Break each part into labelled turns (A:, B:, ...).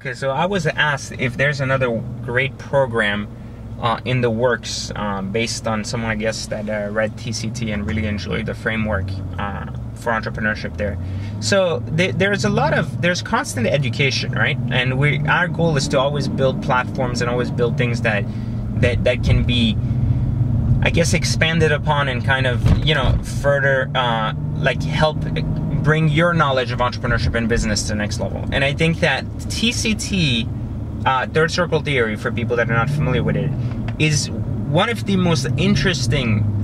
A: Okay, so I was asked if there's another great program in the works based on someone, I guess, that read TCT and really enjoyed the framework for entrepreneurship there. So there's constant education, right? And our goal is to always build platforms and always build things that can be, I guess, expanded upon and kind of, further like help bring your knowledge of entrepreneurship and business to the next level. And I think that TCT, Third Circle Theory, for people that are not familiar with it, is one of the most interesting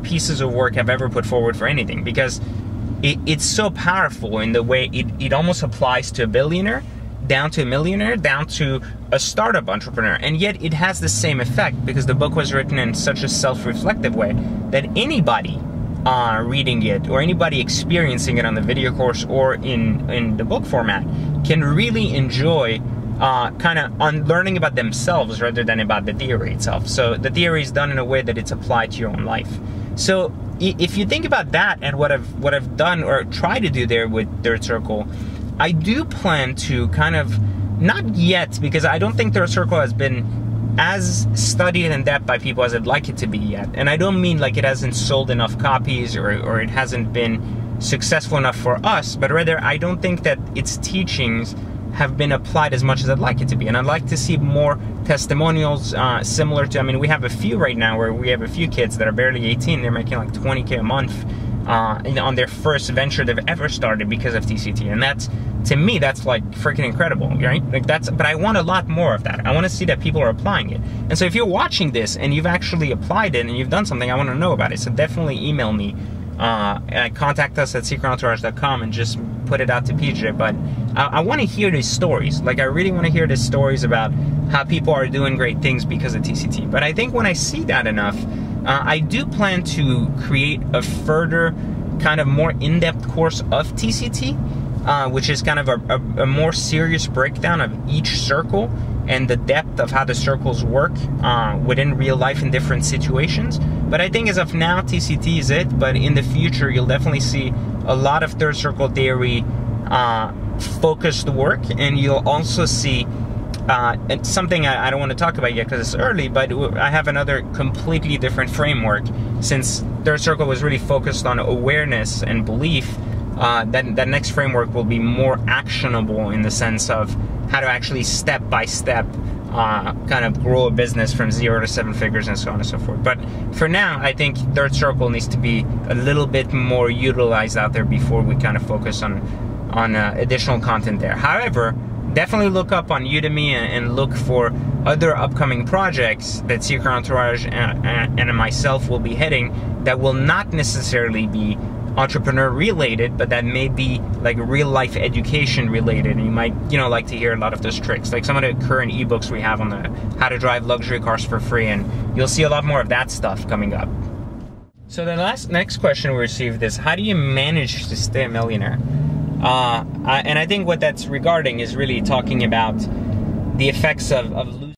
A: pieces of work I've ever put forward for anything, because it's so powerful in the way it almost applies to a billionaire, down to a millionaire, down to a startup entrepreneur. And yet it has the same effect because the book was written in such a self-reflective way that anybody reading it or anybody experiencing it on the video course or in the book format can really enjoy kind of on learning about themselves rather than about the theory itself. So the theory is done in a way that it's applied to your own life. So if you think about that and what I've done or tried to do there with Third Circle, I do plan to kind of, not yet, because I don't think Third Circle has been as studied in depth by people as I'd like it to be yet. And I don't mean like it hasn't sold enough copies or it hasn't been successful enough for us, but rather I don't think that its teachings have been applied as much as I'd like it to be. And I'd like to see more testimonials similar to, I mean, we have a few right now where we have a few kids that are barely 18, they're making like 20K a month on their first venture they've ever started because of TCT. And that's, to me, that's like freaking incredible, right? Like but I want a lot more of that. I want to see that people are applying it. And so if you're watching this and you've actually applied it and you've done something, I want to know about it. So definitely email me, contact us at secretentourage.com and just put it out to PJ. But I want to hear these stories. Like, I really want to hear these stories about how people are doing great things because of TCT. But I think when I see that enough, I do plan to create a further kind of more in-depth course of TCT, which is kind of a more serious breakdown of each circle and the depth of how the circles work within real life in different situations. But I think as of now, TCT is it. But in the future, you'll definitely see a lot of Third Circle Theory focused work, and you'll also see something I don't want to talk about yet because it's early, but I have another completely different framework. Since Third Circle was really focused on awareness and belief, that next framework will be more actionable in the sense of how to actually step by step kind of grow a business from 0 to 7 figures and so on and so forth. But for now, I think Third Circle needs to be a little bit more utilized out there before we kind of focus on additional content there. However, definitely look up on Udemy and look for other upcoming projects that Secret Entourage and myself will be heading that will not necessarily be entrepreneur related, but that may be like real life education related, and you might like to hear a lot of those tricks, like some of the current ebooks we have on the how to drive luxury cars for free, and you'll see a lot more of that stuff coming up. So the next question we received is, how do you manage to stay a millionaire? And I think what that's regarding is really talking about the effects of losing